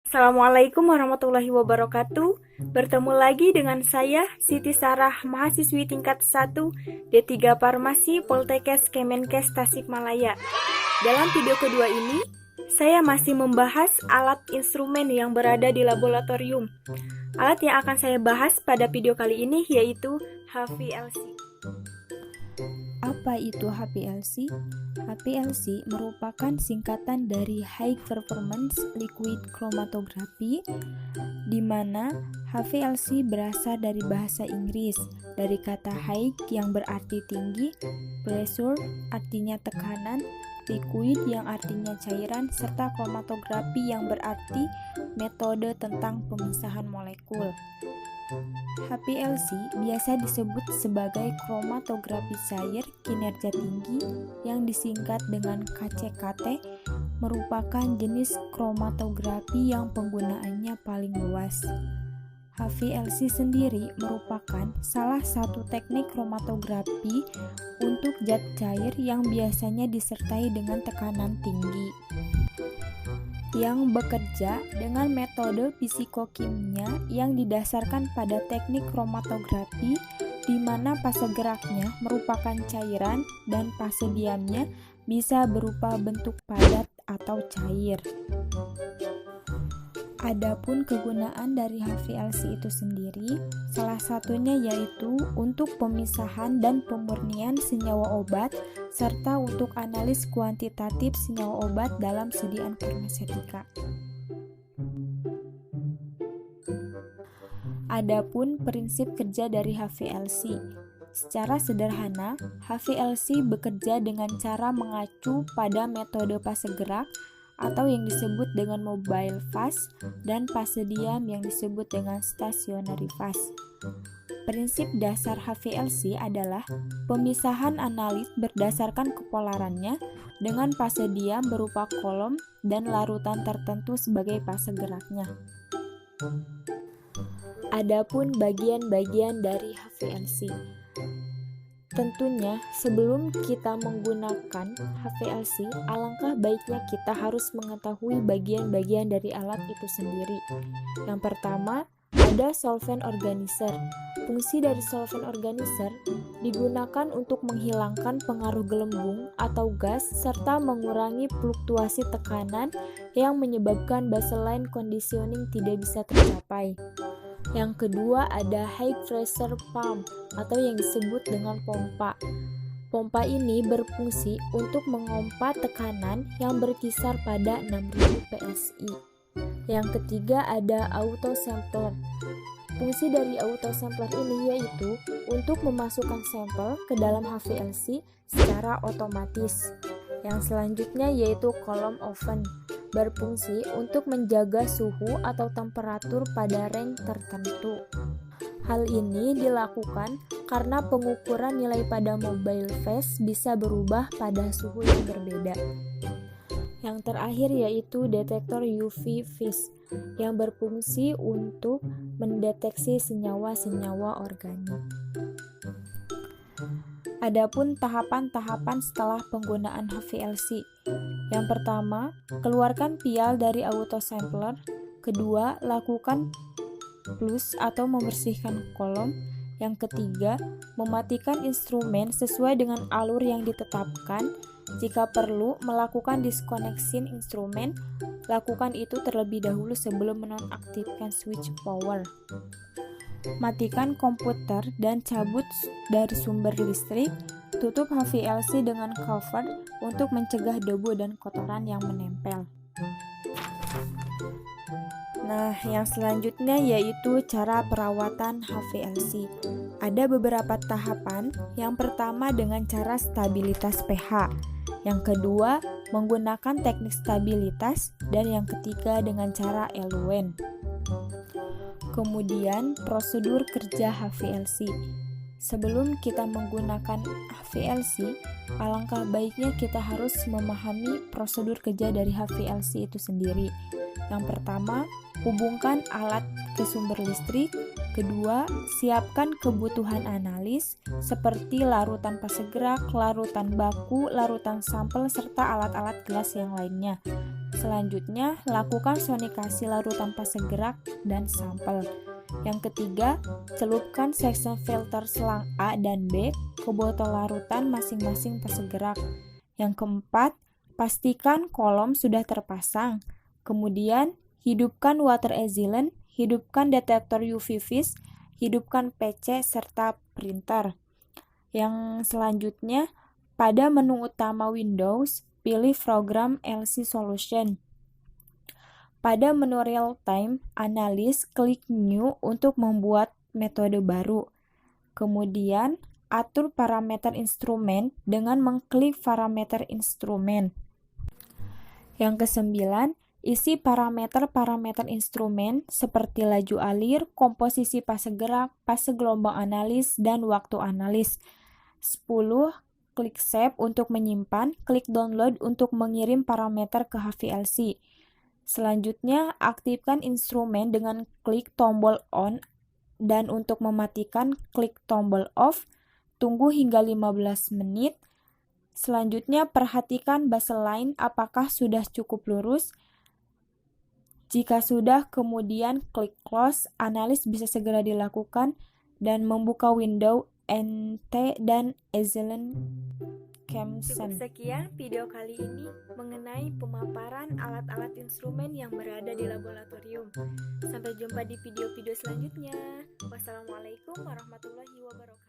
Assalamualaikum warahmatullahi wabarakatuh. Bertemu lagi dengan saya, Siti Sarah, mahasiswi tingkat 1 D3 Farmasi Poltekkes Kemenkes Tasikmalaya. Dalam video kedua ini, saya masih membahas alat instrumen yang berada di laboratorium. Alat yang akan saya bahas pada video kali ini yaitu HPLC. Apa itu HPLC? HPLC merupakan singkatan dari High Performance Liquid Chromatography, di mana HPLC berasal dari bahasa Inggris, dari kata high yang berarti tinggi, pressure artinya tekanan, liquid yang artinya cairan, serta chromatografi yang berarti metode tentang pemisahan molekul. HPLC biasa disebut sebagai kromatografi cair kinerja tinggi yang disingkat dengan KCKT, merupakan jenis kromatografi yang penggunaannya paling luas. HPLC sendiri merupakan salah satu teknik kromatografi untuk zat cair yang biasanya disertai dengan tekanan tinggi, yang bekerja dengan metode fisikokimia yang didasarkan pada teknik kromatografi, di mana fase geraknya merupakan cairan dan fase diamnya bisa berupa bentuk padat atau cair. Adapun kegunaan dari HPLC itu sendiri, salah satunya yaitu untuk pemisahan dan pemurnian senyawa obat, serta untuk analis kuantitatif senyawa obat dalam sediaan farmaseutika. Adapun prinsip kerja dari HPLC, secara sederhana, HPLC bekerja dengan cara mengacu pada metode fase gerak atau yang disebut dengan mobile phase dan fase diam yang disebut dengan stationary phase. Prinsip dasar HPLC adalah pemisahan analit berdasarkan kepolarannya dengan fase diam berupa kolom dan larutan tertentu sebagai fase geraknya. Adapun bagian-bagian dari HPLC. Tentunya, sebelum kita menggunakan HPLC, alangkah baiknya kita harus mengetahui bagian-bagian dari alat itu sendiri. Yang pertama, ada solvent organizer. Fungsi dari solvent organizer digunakan untuk menghilangkan pengaruh gelembung atau gas serta mengurangi fluktuasi tekanan yang menyebabkan baseline conditioning tidak bisa tercapai. Yang kedua ada high pressure pump atau yang disebut dengan pompa. Pompa ini berfungsi untuk mengompa tekanan yang berkisar pada 6000 PSI. Yang ketiga ada auto sampler. Fungsi dari auto sampler ini yaitu untuk memasukkan sampel ke dalam HPLC secara otomatis. Yang selanjutnya yaitu column oven, berfungsi untuk menjaga suhu atau temperatur pada range tertentu. Hal ini dilakukan karena pengukuran nilai pada mobile phase bisa berubah pada suhu yang berbeda. Yang terakhir yaitu detektor UV vis yang berfungsi untuk mendeteksi senyawa-senyawa organik. Adapun tahapan-tahapan setelah penggunaan HPLC. Yang pertama, keluarkan vial dari autosampler. Kedua, lakukan plus atau membersihkan kolom. Yang ketiga, mematikan instrumen sesuai dengan alur yang ditetapkan. Jika perlu, melakukan disconnection instrumen. Lakukan itu terlebih dahulu sebelum menonaktifkan switch power. Matikan komputer dan cabut dari sumber listrik. Tutup HPLC dengan cover untuk mencegah debu dan kotoran yang menempel. Nah, yang selanjutnya yaitu cara perawatan HPLC. Ada beberapa tahapan. Yang pertama dengan cara stabilitas pH. Yang kedua menggunakan teknik stabilitas dan yang ketiga dengan cara eluen. Kemudian prosedur kerja HPLC. Sebelum kita menggunakan HPLC, alangkah baiknya kita harus memahami prosedur kerja dari HPLC itu sendiri. Yang pertama, hubungkan alat ke sumber listrik. Kedua, siapkan kebutuhan analis seperti larutan fase gerak, larutan baku, larutan sampel, serta alat-alat gelas yang lainnya. Selanjutnya, lakukan sonikasi larutan fase gerak dan sampel. Yang ketiga, celupkan section filter selang A dan B ke botol larutan masing-masing fase gerak. Yang keempat, pastikan kolom sudah terpasang. Kemudian, hidupkan water easylent, hidupkan detektor UV vis, hidupkan PC serta printer. Yang selanjutnya, pada menu utama Windows, pilih program LC Solution. Pada menu Real Time Analysis, klik New untuk membuat metode baru. Kemudian, atur parameter instrumen dengan mengklik parameter instrumen. Yang kesembilan, isi parameter-parameter instrumen seperti laju alir, komposisi fase gerak, fase gelombang analis, dan waktu analis. 10. Klik Save untuk menyimpan, klik Download untuk mengirim parameter ke HVLC. Selanjutnya, aktifkan instrumen dengan klik tombol On, dan untuk mematikan, klik tombol Off. Tunggu hingga 15 menit. Selanjutnya, perhatikan baseline apakah sudah cukup lurus. Jika sudah, kemudian klik Close. Analis bisa segera dilakukan dan membuka window NT dan Easylent Cukup Camson. sekian video kali ini mengenai pemaparan alat-alat instrumen yang berada di laboratorium. Sampai jumpa di video-video selanjutnya. Wassalamualaikum warahmatullahi wabarakatuh.